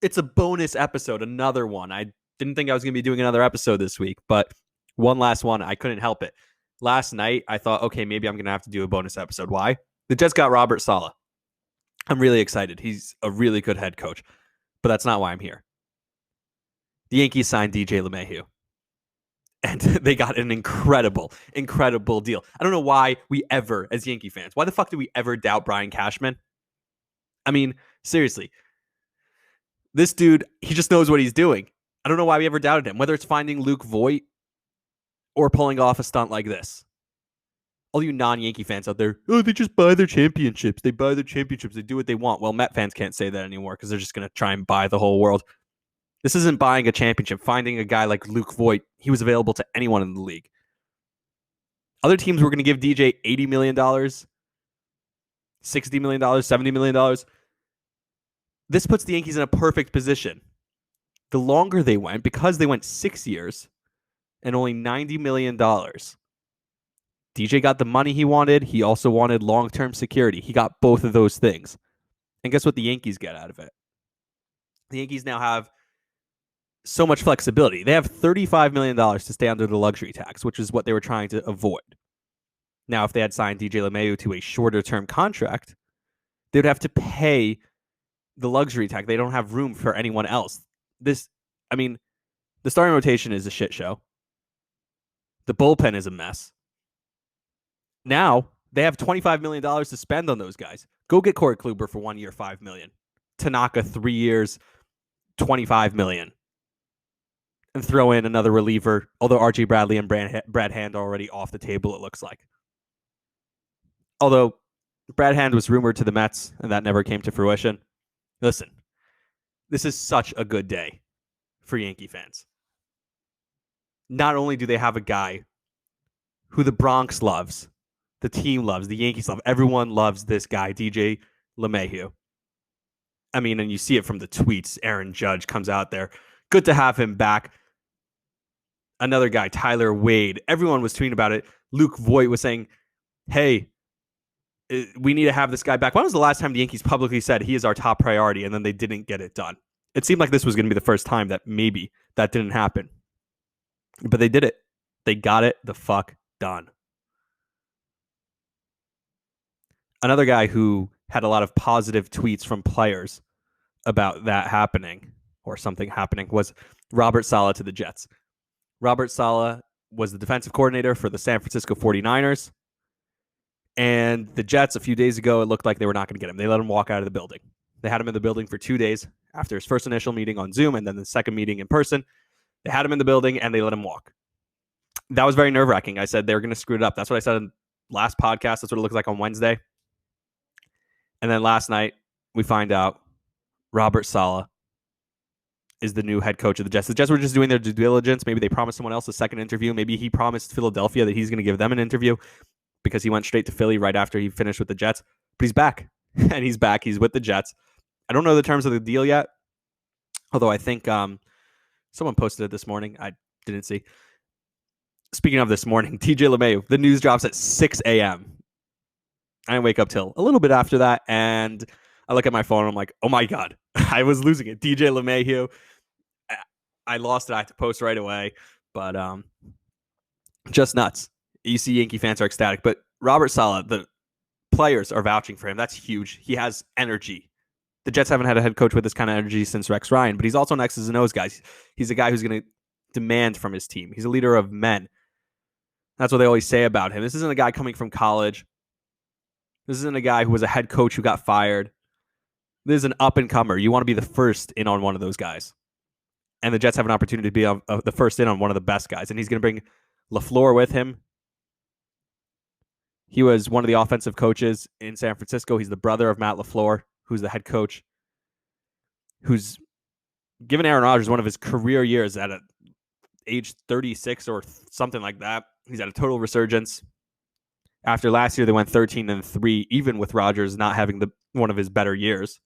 It's a bonus episode, another one. I didn't think I was going to be doing another episode this week, but one last one. I couldn't help it. Last night, I thought, okay, maybe I'm going to have to do a bonus episode. Why? The Jets got Rober Saleh. I'm really excited. He's a really good head coach, but that's not why I'm here. The Yankees signed DJ LeMahieu, and they got an incredible, incredible deal. I don't know why we ever, as Yankee fans, why the fuck do we ever doubt Brian Cashman? I mean, seriously. This dude, he just knows what he's doing. I don't know why we ever doubted him, whether it's finding Luke Voit or pulling off a stunt like this. All you non-Yankee fans out there, oh, they just buy their championships. They buy their championships. They do what they want. Well, Met fans can't say that anymore because they're just going to try and buy the whole world. This isn't buying a championship. Finding a guy like Luke Voit, he was available to anyone in the league. Other teams were going to give DJ $80 million, $60 million, $70 million. This puts the Yankees in a perfect position. The longer they went, because they went 6 years and only $90 million, DJ got the money he wanted. He also wanted long-term security. He got both of those things. And guess what the Yankees get out of it? The Yankees now have so much flexibility. They have $35 million to stay under the luxury tax, which is what they were trying to avoid. Now, if they had signed DJ LeMahieu to a shorter-term contract, they would have to pay the luxury tax. They don't have room for anyone else. The starting rotation is a shit show. The bullpen is a mess. Now, they have $25 million to spend on those guys. Go get Corey Kluber for 1 year, $5 million. Tanaka, 3 years, $25 million. And throw in another reliever, although R.J. Bradley and Brad Hand are already off the table, it looks like. Although Brad Hand was rumored to the Mets, and that never came to fruition. Listen, this is such a good day for Yankee fans. Not only do they have a guy who the Bronx loves, the team loves, the Yankees love, everyone loves this guy, DJ LeMahieu. I mean, and you see it from the tweets. Aaron Judge comes out there. Good to have him back. Another guy, Tyler Wade. Everyone was tweeting about it. Luke Voit was saying, hey, we need to have this guy back. When was the last time the Yankees publicly said he is our top priority and then they didn't get it done? It seemed like this was going to be the first time that maybe that didn't happen. But they did it. They got it the fuck done. Another guy who had a lot of positive tweets from players about that happening or something happening was Rober Saleh to the Jets. Rober Saleh was the defensive coordinator for the San Francisco 49ers. And the Jets, a few days ago, it looked like they were not going to get him. They let him walk out of the building. They had him in the building for 2 days after his first initial meeting on Zoom and then the second meeting in person. They had him in the building and they let him walk. That was very nerve-wracking. I said they were going to screw it up. That's what I said in last podcast. That's what it looks like on Wednesday. And then last night, we find out Rober Saleh is the new head coach of the Jets. The Jets were just doing their due diligence. Maybe they promised someone else a second interview. Maybe he promised Philadelphia that he's going to give them an interview because he went straight to Philly right after he finished with the Jets. But he's back, and he's back. He's with the Jets. I don't know the terms of the deal yet, although I think someone posted it this morning. I didn't see. Speaking of this morning, DJ LeMahieu, the news drops at 6 a.m. I didn't wake up till a little bit after that, and I look at my phone and I'm like, oh my God, I was losing it. DJ LeMahieu, I lost it. I had to post right away, but just nuts. You see Yankee fans are ecstatic, but Rober Saleh, the players are vouching for him. That's huge. He has energy. The Jets haven't had a head coach with this kind of energy since Rex Ryan, but he's also an X's and O's guy. He's a guy who's going to demand from his team. He's a leader of men. That's what they always say about him. This isn't a guy coming from college. This isn't a guy who was a head coach who got fired. This is an up-and-comer. You want to be the first in on one of those guys. And the Jets have an opportunity to be the first in on one of the best guys. And he's going to bring LaFleur with him. He was one of the offensive coaches in San Francisco. He's the brother of Matt LaFleur, who's the head coach, who's given Aaron Rodgers one of his career years at age 36 or something like that. He's had a total resurgence. After last year, they went 13-3, even with Rodgers not having one of his better years.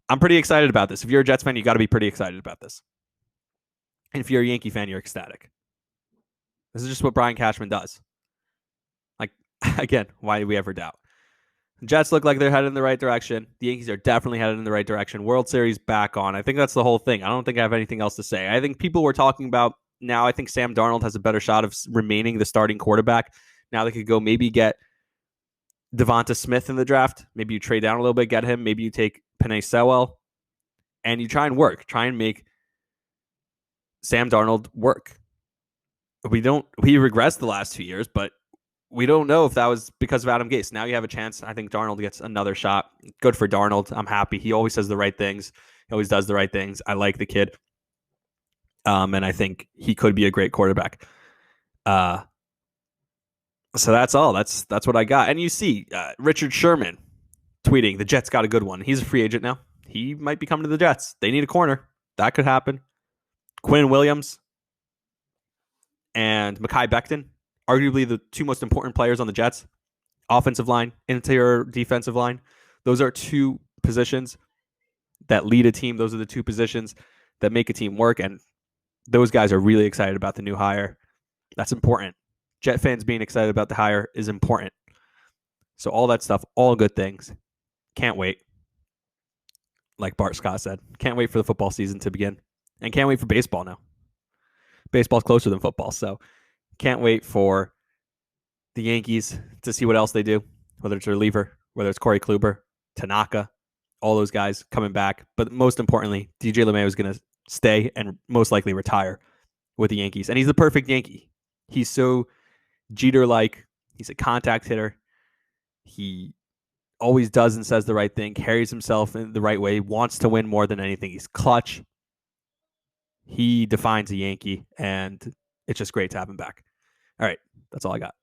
I'm pretty excited about this. If you're a Jets fan, you got to be pretty excited about this. And if you're a Yankee fan, you're ecstatic. This is just what Brian Cashman does. Like, again, why do we ever doubt? Jets look like they're headed in the right direction. The Yankees are definitely headed in the right direction. World Series back on. I think that's the whole thing. I don't think I have anything else to say. I think people were talking about now. I think Sam Darnold has a better shot of remaining the starting quarterback. Now they could go maybe get Devonta Smith in the draft. Maybe you trade down a little bit, get him. Maybe you take Penei Sewell, and you try and try and make Sam Darnold work. We regressed the last 2 years, but we don't know if that was because of Adam Gase. Now you have a chance. I think Darnold gets another shot. Good for Darnold. I'm happy. He always says the right things. He always does the right things. I like the kid. And I think he could be a great quarterback. So that's all. That's what I got. And you see Richard Sherman tweeting, the Jets got a good one. He's a free agent now. He might be coming to the Jets. They need a corner. That could happen. Quinn Williams and Mekhi Becton, arguably the two most important players on the Jets. Offensive line, interior defensive line. Those are two positions that lead a team. Those are the two positions that make a team work. And those guys are really excited about the new hire. That's important. Jet fans being excited about the hire is important. So all that stuff, all good things. Can't wait. Like Bart Scott said, can't wait for the football season to begin. And can't wait for baseball now. Baseball's closer than football. So can't wait for the Yankees to see what else they do, whether it's a reliever, whether it's Corey Kluber, Tanaka, all those guys coming back. But most importantly, DJ LeMahieu is going to stay and most likely retire with the Yankees. And he's the perfect Yankee. He's so Jeter-like. He's a contact hitter. He always does and says the right thing, carries himself in the right way, wants to win more than anything. He's clutch. He defines a Yankee, and it's just great to have him back. All right, that's all I got.